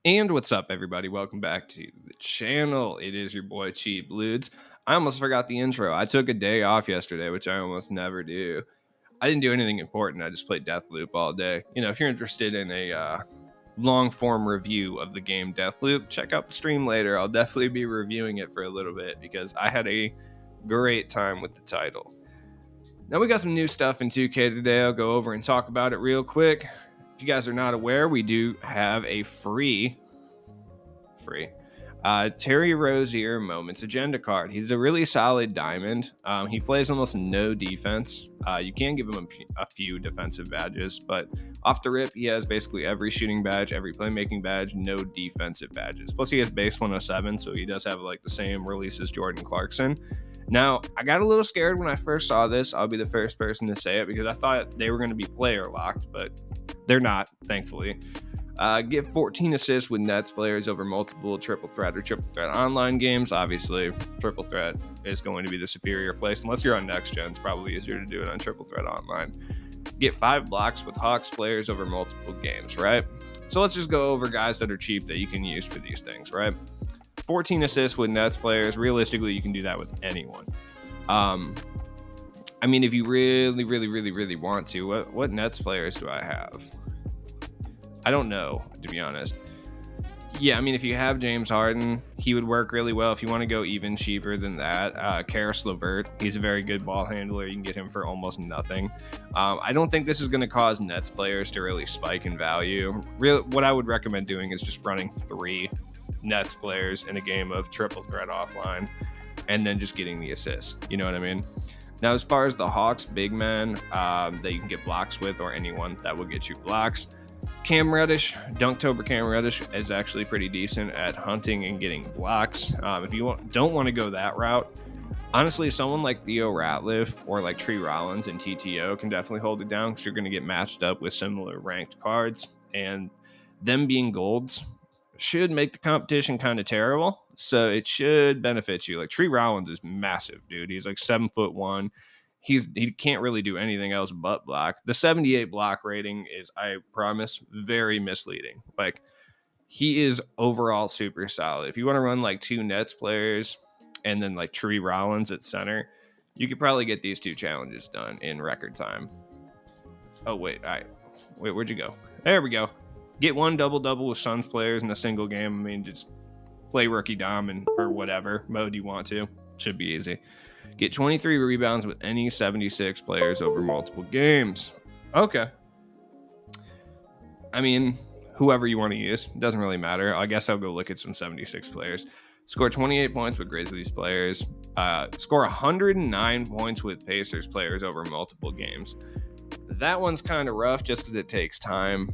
And what's up, everybody? Welcome back to the channel. It is your boy Cheap Ludes. I almost forgot the intro. I took a day off yesterday, which I almost never do. I didn't do anything important. I just played Deathloop all day. If you're interested in a long form review of the game Deathloop, check out the stream later. I'll definitely be reviewing it for a little bit because I had a great time with the title. Now, we got some new stuff in 2K today. I'll go over and talk about it real quick. If you guys are not aware, we do have a free Terry Rozier Moments Agenda card. He's a really solid diamond. He plays almost no defense. You can give him a few defensive badges, but off the rip, he has basically every shooting badge, every playmaking badge, no defensive badges. Plus, he has base 107, so he does have like the same release as Jordan Clarkson. Now, I got a little scared when I first saw this. I'll be the first person to say it because I thought they were going to be player locked, but they're not, thankfully. Get 14 assists with Nets players over multiple triple threat or triple threat online games. Obviously, triple threat is going to be the superior place. Unless you're on next gen, it's probably easier to do it on triple threat online. Get 5 blocks with Hawks players over multiple games, right? So let's just go over guys that are cheap that you can use for these things, right? 14 assists with Nets players. Realistically, you can do that with anyone. If you really want to, what Nets players do I have? I don't know, to be honest. Yeah, if you have James Harden, he would work really well. If you want to go even cheaper than that, Karis LeVert, he's a very good ball handler. You can get him for almost nothing. I don't think this is going to cause Nets players to really spike in value. What I would recommend doing is just running 3 Nets players in a game of triple threat offline and then just getting the assists. You know what I mean? Now, as far as the Hawks big men that you can get blocks with, or anyone that will get you blocks, Cam Reddish, Dunktober Cam Reddish is actually pretty decent at hunting and getting blocks. If you don't want to go that route, honestly, someone like Theo Ratliff or like Tree Rollins and TTO can definitely hold it down because you're going to get matched up with similar ranked cards, and them being golds should make the competition kind of terrible. So it should benefit you. Like Tree Rollins is massive, dude. He's like 7'1". He can't really do anything else but block. The 78 block rating is, I promise, very misleading. Like, he is overall super solid. If you want to run like 2 Nets players and then like Tree Rollins at center, you could probably get these 2 challenges done in record time. Oh, wait. All right. Wait, where'd you go? There we go. Get 1 double-double with Suns players in a single game. Just play rookie dom or whatever mode you want to. Should be easy. Get 23 rebounds with any 76 players over multiple games. Okay. Whoever you want to use. It doesn't really matter. I guess I'll go look at some 76 players. Score 28 points with Grizzlies players. Score 109 points with Pacers players over multiple games. That one's kind of rough just because it takes time.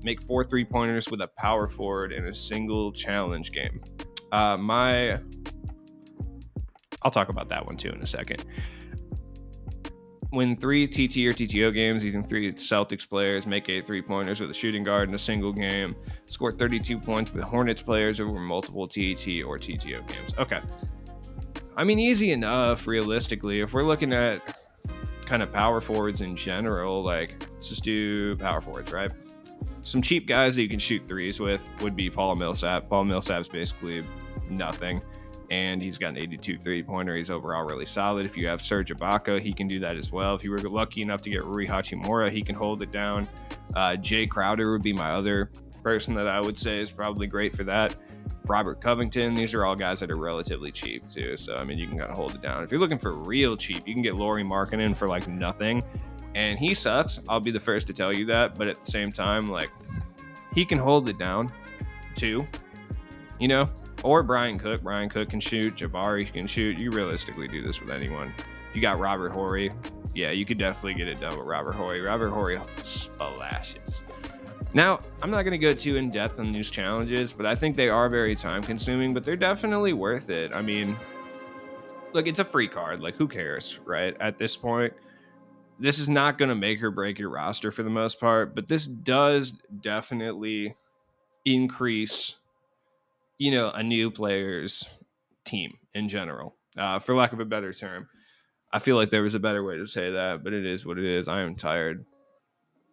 Make 4 3-pointers with a power forward in a single challenge game. I'll talk about that one too in a second. Win 3 TT or TTO games using 3 Celtics players. Make 8 3-pointers with a shooting guard in a single game. Score 32 points with Hornets players over multiple TT or TTO games. Okay. Easy enough, realistically. If we're looking at kind of power forwards in general, like, let's just do power forwards, right? Some cheap guys that you can shoot threes with would be Paul Millsap. Paul Millsap's basically nothing, and he's got an 82 3-pointer. He's overall really solid. If you have Serge Ibaka, he can do that as well. If you were lucky enough to get Rui Hachimura, he can hold it down. Jay Crowder would be my other person that I would say is probably great for that. Robert Covington, these are all guys that are relatively cheap too. So, you can kind of hold it down. If you're looking for real cheap, you can get Lauri Markkanen for like nothing. And he sucks. I'll be the first to tell you that. But at the same time, like, he can hold it down too, Or Brian Cook. Brian Cook can shoot. Jabari can shoot. You realistically do this with anyone. If you got Robert Horry, yeah, you could definitely get it done with Robert Horry. Robert Horry splashes. Now, I'm not going to go too in-depth on these challenges, but I think they are very time-consuming, but they're definitely worth it. Look, it's a free card. Like, who cares, right? At this point, this is not going to make or break your roster for the most part, but this does definitely increase, a new player's team in general, for lack of a better term. I feel like there was a better way to say that, but it is what it is. I am tired.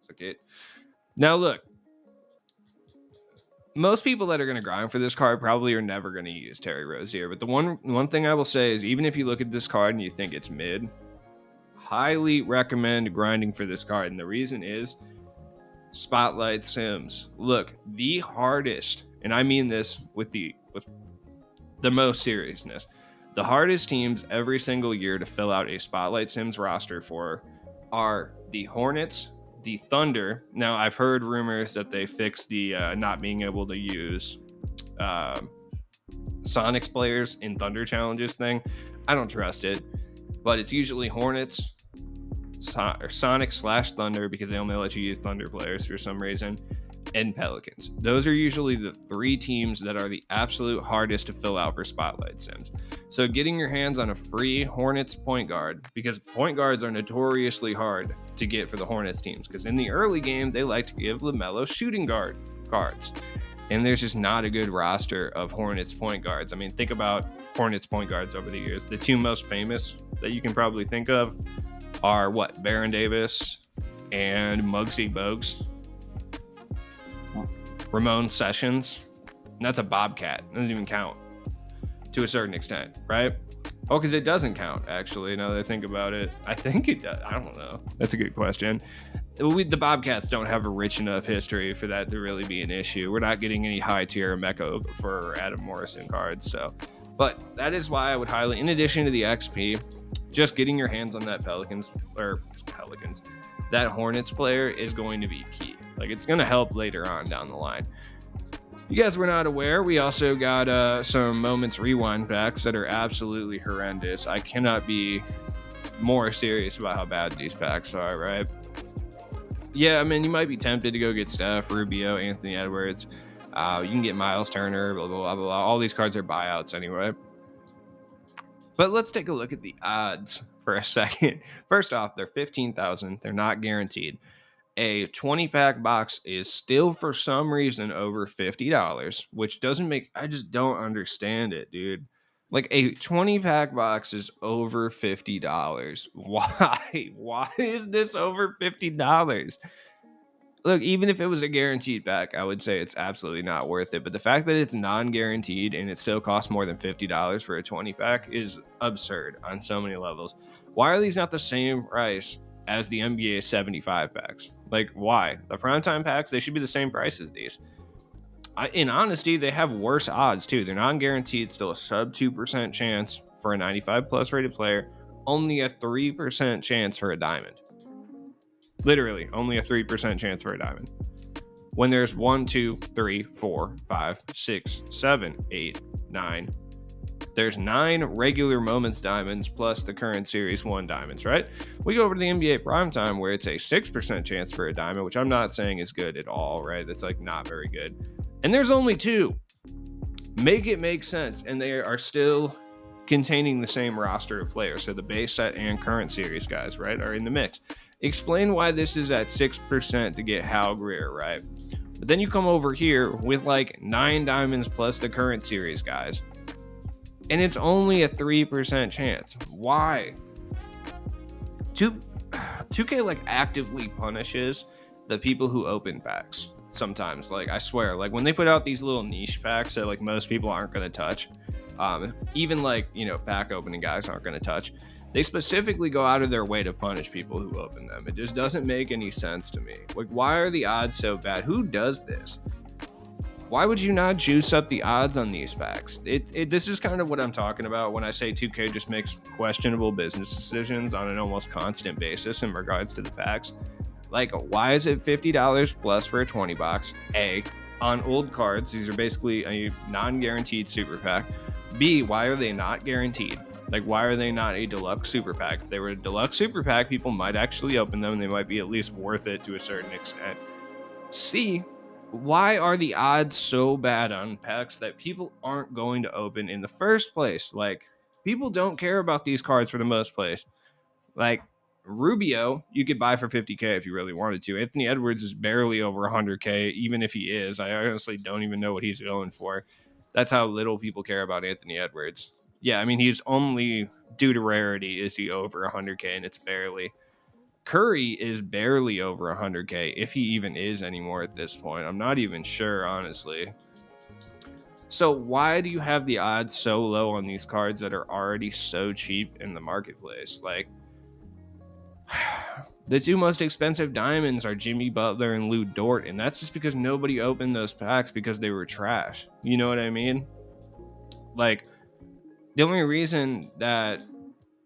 It's okay. Now, look, most people that are going to grind for this card probably are never going to use Terry Rozier. But the one thing I will say is, even if you look at this card and you think it's mid, highly recommend grinding for this card. And the reason is Spotlight Sims. Look, the hardest, and I mean this with the most seriousness, the hardest teams every single year to fill out a Spotlight Sims roster for are the Hornets, the Thunder. Now, I've heard rumors that they fixed the not being able to use Sonics players in Thunder challenges thing. I don't trust it, but it's usually Hornets, Sonic/Thunder, because they only let you use Thunder players for some reason, and Pelicans. Those are usually the three teams that are the absolute hardest to fill out for Spotlight Sims. So getting your hands on a free Hornets point guard, because point guards are notoriously hard to get for the Hornets teams, because in the early game, they like to give LaMelo shooting guard cards. And there's just not a good roster of Hornets point guards. I mean, think about Hornets point guards over the years. The two most famous that you can probably think of are what? Baron Davis and Muggsy Bogues. Ramon Sessions. And that's a Bobcat. It doesn't even count to a certain extent, right? Oh, because it doesn't count, actually, now that I think about it. I think it does. I don't know. That's a good question. The Bobcats don't have a rich enough history for that to really be an issue. We're not getting any high tier Mecca for Adam Morrison cards. So, but that is why I would highly, in addition to the XP, just getting your hands on that Pelicans, that Hornets player is going to be key. Like, it's going to help later on down the line. If you guys were not aware, we also got some Moments Rewind packs that are absolutely horrendous. I cannot be more serious about how bad these packs are, right? Yeah, I mean, you might be tempted to go get Steph, Rubio, Anthony Edwards. You can get Miles Turner, blah, blah, blah, blah, blah. All these cards are buyouts anyway. But let's take a look at the odds for a second. First off, they're 15,000. They're not guaranteed. A 20-pack box is still, for some reason, over $50, which doesn't make... I just don't understand it, dude. Like, a 20-pack box is over $50. Why? Why is this over $50? Look, even if it was a guaranteed pack, I would say it's absolutely not worth it. But the fact that it's non-guaranteed and it still costs more than $50 for a 20-pack is absurd on so many levels. Why are these not the same price as the NBA 75 packs? Like, why? The primetime packs, they should be the same price as these. In honesty, they have worse odds too. They're non-guaranteed, still a sub 2% chance for a 95 plus rated player, only a 3% chance for a diamond. Literally, only a 3% chance for a diamond. When there's 1, 2, 3, 4, 5, 6, 7, 8, 9. There's 9 regular Moments diamonds plus the current Series 1 diamonds, right? We go over to the NBA Primetime where it's a 6% chance for a diamond, which I'm not saying is good at all, right? That's like not very good. And there's only 2. Make it make sense. And they are still containing the same roster of players. So the base set and current series guys, right, are in the mix. Explain why this is at 6% to get Hal Greer, right? But then you come over here with like 9 diamonds plus the current series guys, and it's only a 3% chance. Why? 2K like actively punishes the people who open packs sometimes. Like, I swear, like when they put out these little niche packs that like most people aren't going to touch, even like, you know, pack opening guys aren't going to touch, they specifically go out of their way to punish people who open them. It just doesn't make any sense to me. Like, why are the odds so bad? Who does this? Why would you not juice up the odds on these packs? This is kind of what I'm talking about when I say 2K just makes questionable business decisions on an almost constant basis in regards to the packs. Like, why is it $50 plus for a 20 box? A, on old cards, these are basically a non-guaranteed super pack. B, why are they not guaranteed? Like, why are they not a deluxe super pack? If they were a deluxe super pack, people might actually open them. They might be at least worth it to a certain extent. C, why are the odds so bad on packs that people aren't going to open in the first place? Like, people don't care about these cards for the most place. Like, Rubio, you could buy for 50K if you really wanted to. Anthony Edwards is barely over 100K, even if he is. I honestly don't even know what he's going for. That's how little people care about Anthony Edwards. Yeah, I mean, he's only, due to rarity, is he over 100K, and it's barely. Curry is barely over 100K, if he even is anymore at this point. I'm not even sure, honestly. So why do you have the odds so low on these cards that are already so cheap in the marketplace? Like, the two most expensive diamonds are Jimmy Butler and Lou Dort, and that's just because nobody opened those packs because they were trash. You know what I mean? Like, the only reason that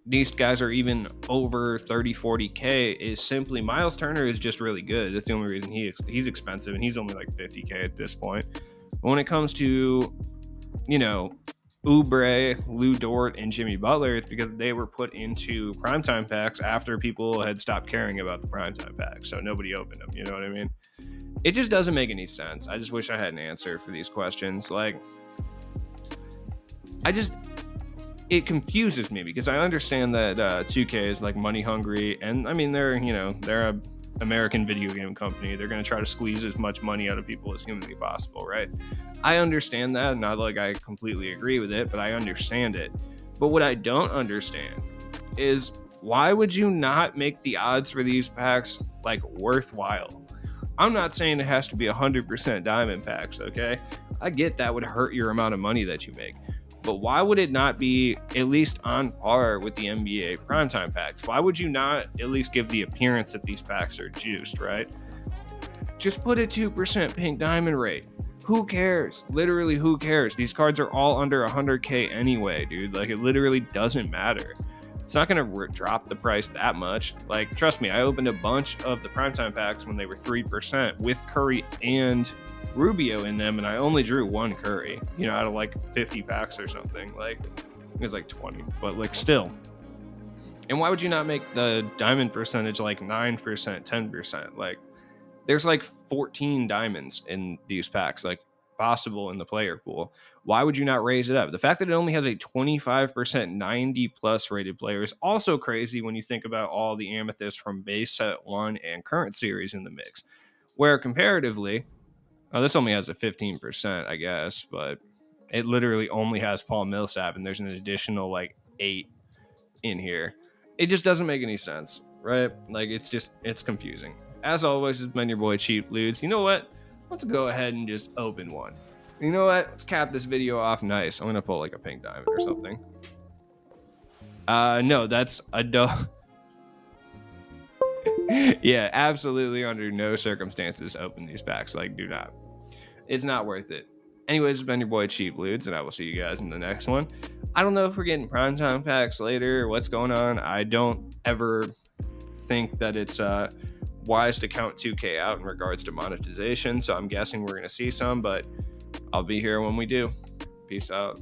these guys are even over 30, 40K is simply Miles Turner is just really good. That's the only reason he's expensive, and he's only like 50K at this point. But when it comes to, you know, Oubre, Lou Dort, and Jimmy Butler, it's because they were put into primetime packs after people had stopped caring about the primetime packs. So nobody opened them. You know what I mean? It just doesn't make any sense. I just wish I had an answer for these questions. Like, it confuses me because I understand that 2K is like money hungry, and I mean they're a American video game company. They're going to try to squeeze as much money out of people as humanly possible, right? I understand that. Not like I completely agree with it, but I understand it. But what I don't understand is why would you not make the odds for these packs like worthwhile? I'm not saying it has to be 100% diamond packs, okay? I get that would hurt your amount of money that you make. But why would it not be at least on par with the NBA primetime packs? Why would you not at least give the appearance that these packs are juiced, right? Just put a 2% pink diamond rate. Who cares? Literally, who cares? These cards are all under 100K anyway, dude. Like, it literally doesn't matter. It's not going to drop the price that much. Like, trust me, I opened a bunch of the primetime packs when they were 3% with Curry and Rubio in them, and I only drew one Curry, out of like 50 packs or something. Like, it was like 20, but like still. And why would you not make the diamond percentage like 9%, 10%? Like, there's like 14 diamonds in these packs, like possible in the player pool. Why would you not raise it up? The fact that it only has a 25% 90 plus rated player is also crazy when you think about all the amethysts from base set 1 and current series in the mix, where comparatively, this only has a 15%, I guess, but it literally only has Paul Millsap, and there's an additional like 8 in here. It just doesn't make any sense, right? Like, it's confusing. As always, it's been your boy Cheap Ludes. You know what? Let's go ahead and just open one. You know what? Let's cap this video off nice. I'm gonna pull like a pink diamond or something. No, that's a yeah, absolutely under no circumstances open these packs. Like, do not. It's not worth it. Anyways, it's been your boy Cheap Ludes, and I will see you guys in the next one. I don't know if we're getting primetime packs later or what's going on. I don't ever think that it's wise to count 2K out in regards to monetization, so I'm guessing we're going to see some, but I'll be here when we do. Peace out.